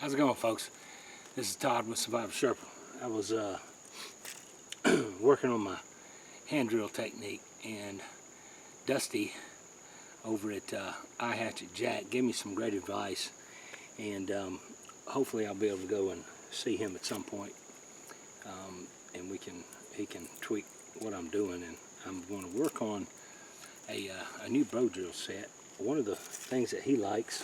How's it going, folks? This is Todd with Survival Sherpa. I was working on my hand drill technique, and Dusty over at iHatchet Jack gave me some great advice, and hopefully I'll be able to go and see him at some point, and he can tweak what I'm doing, and I'm going to work on a new bow drill set. One of the things that he likes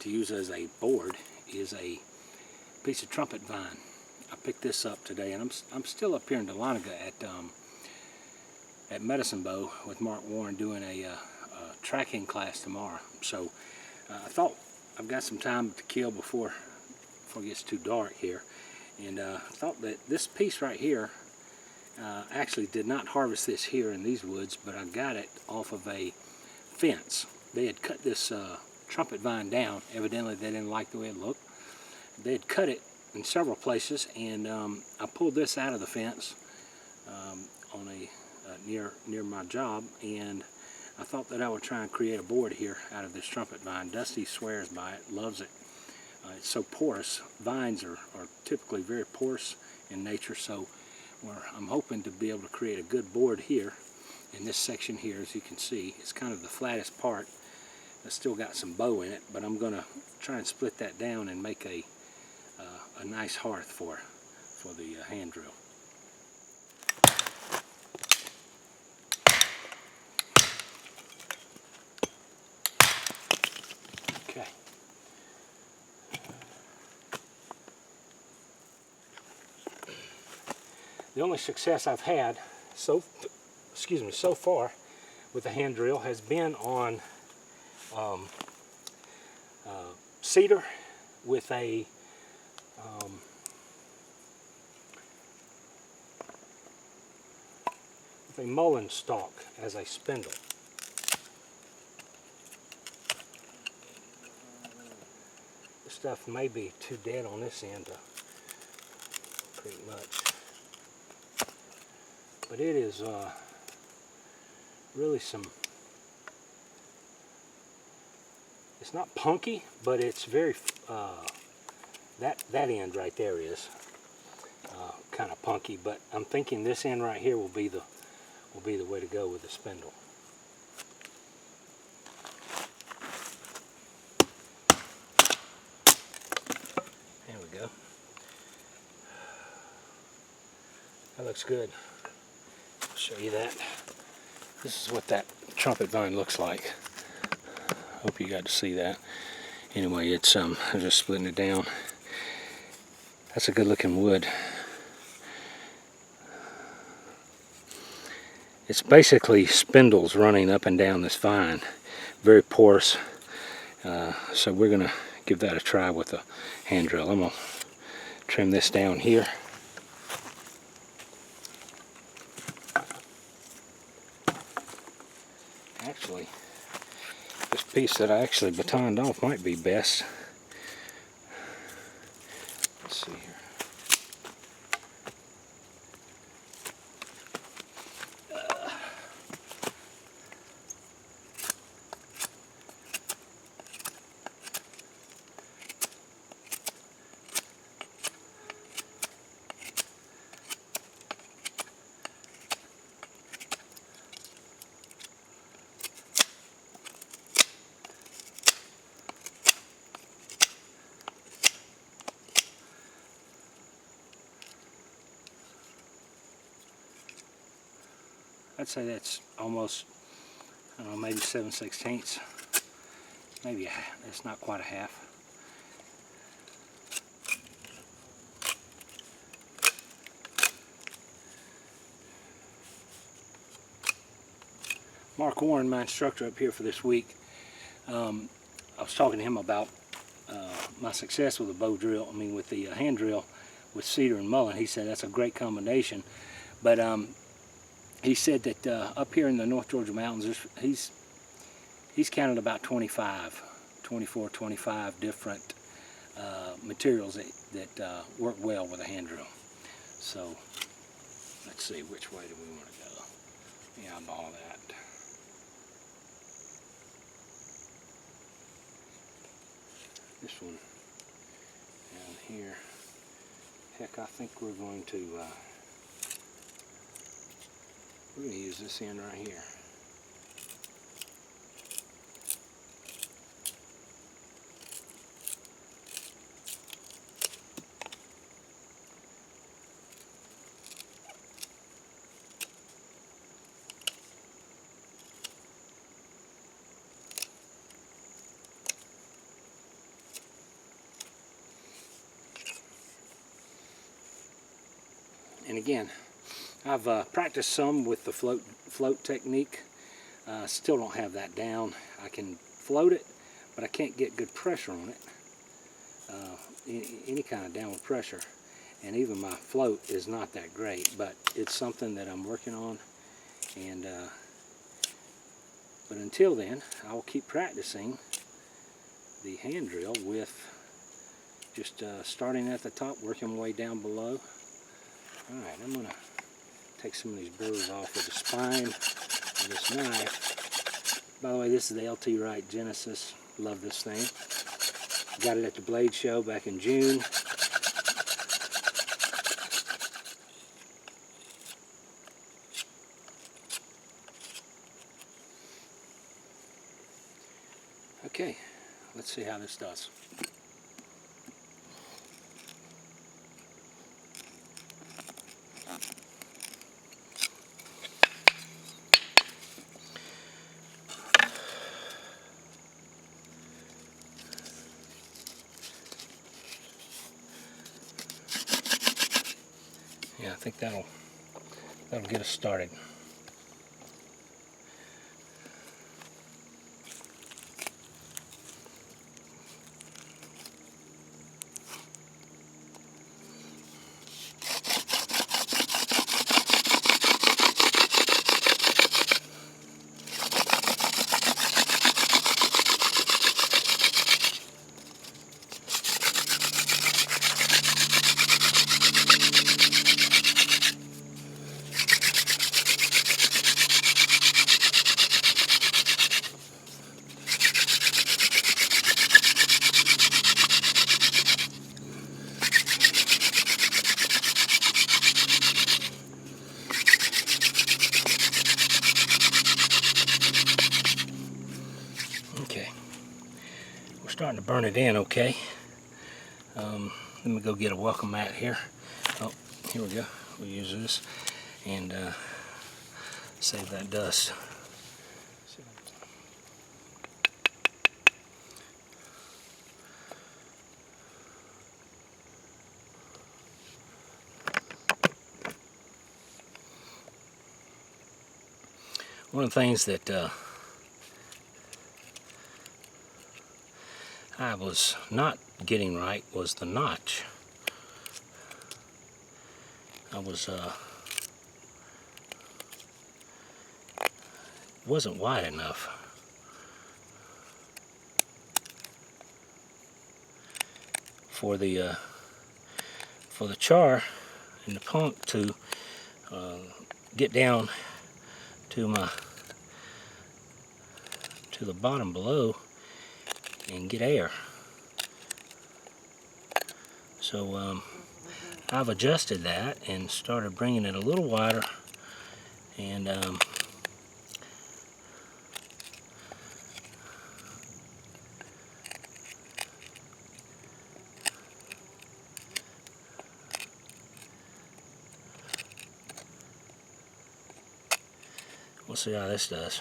to use as a board is a piece of trumpet vine. I picked this up today, and I'm still up here in Dahlonega at Medicine Bow with Mark Warren doing a tracking class tomorrow. So I thought I've got some time to kill before it gets too dark here, and I thought that this piece right here, actually did not harvest this here in these woods, but I got it off of a fence. They had cut this trumpet vine down. Evidently they didn't like the way it looked. They had cut it in several places, and I pulled this out of the fence on near my job, and I thought that I would try and create a board here out of this trumpet vine. Dusty swears by it, loves it. It's so porous. Vines are typically very porous in nature, so I'm hoping to be able to create a good board here in this section here. As you can see, it's kind of the flattest part. It's still got some bow in it, but I'm going to try and split that down and make a nice hearth for the hand drill. Okay. The only success I've had so far with the hand drill has been on cedar with a mullein stalk as a spindle. This stuff may be too dead on this end pretty much, but it is really it's not punky, but it's very that end right there is kind of punky, but I'm thinking this end right here will be the way to go with the spindle. There we go. That looks good. I'll show you that. This is what that trumpet vine looks like. Hope you got to see that. Anyway, it's I'm just splitting it down. That's a good looking wood. It's basically spindles running up and down this vine. Very porous. So we're going to give that a try with a hand drill. I'm going to trim this down here. Actually, this piece that I actually batoned off might be best. Let's see here. I'd say that's almost, I don't know, maybe 7/16. Maybe it's not quite a half. Mark Warren, my instructor up here for this week, I was talking to him about my success with the bow drill, with the hand drill with cedar and mullein. He said that's a great combination, but he said that up here in the North Georgia mountains, he's counted about 24, 25 different materials that work well with a hand drill. So let's see, which way do we want to go? Yeah, eyeball that. This one here. Heck, I think we're going to use this end right here. And again, I've practiced some with the float technique. Still don't have that down. I can float it, but I can't get good pressure on it. Any kind of downward pressure. And even my float is not that great, but it's something that I'm working on. And but until then, I will keep practicing the hand drill with just starting at the top, working my way down below. Alright, I'm going to take some of these burrs off with the spine of this knife. By the way, this is the LT Wright Genesis. Love this thing. Got it at the Blade Show back in June. Okay, let's see how this does. Yeah, I think that'll get us started. Starting to burn it in okay. Let me go get a welcome mat here. Oh, here we go. We'll use this and save that dust. One of the things that I was not getting right was the notch. I wasn't wide enough. For the char and the punk to get down to the bottom below and get air. So I've adjusted that and started bringing it a little wider, and we'll see how this does.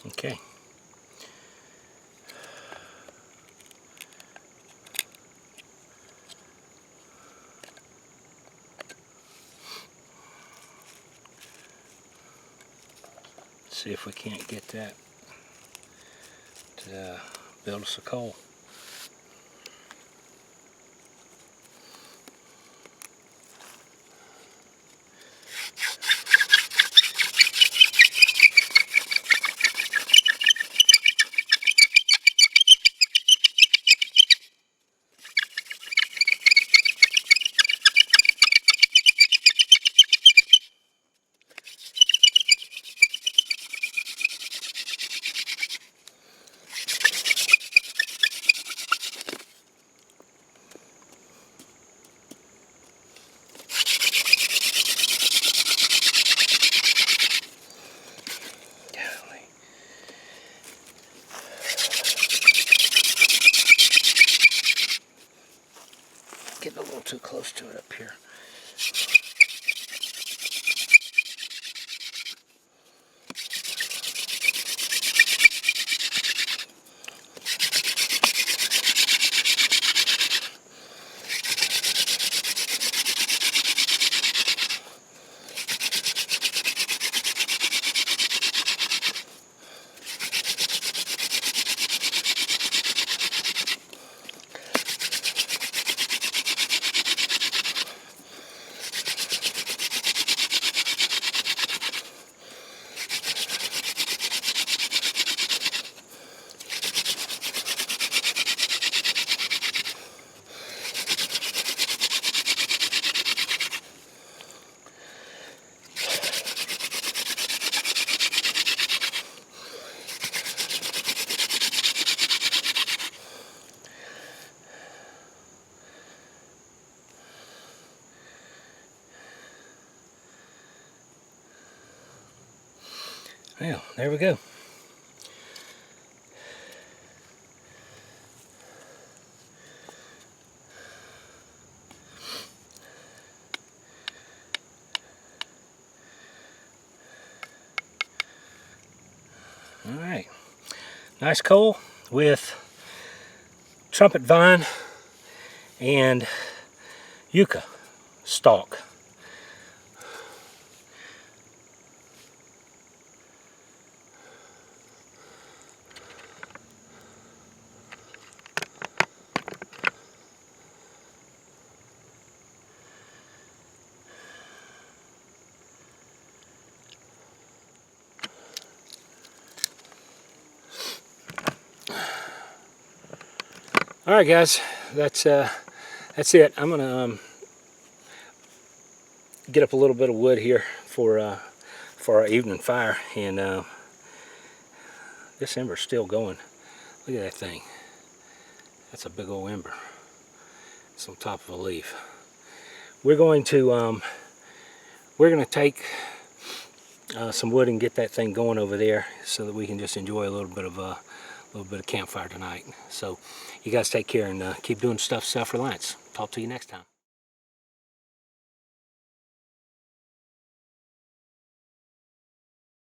Okay. See if we can't get that to build us a coal. Getting a little too close to it up here. Well, there we go. All right, nice coal with trumpet vine and yucca stalk. All right, guys, that's it. I'm gonna get up a little bit of wood here for our evening fire, and this ember's still going. Look at that thing. That's a big old ember. It's on top of a leaf. We're going to take some wood and get that thing going over there, so that we can just enjoy a little bit of campfire tonight. So you guys take care and keep doing stuff self-reliance. Talk to you next time.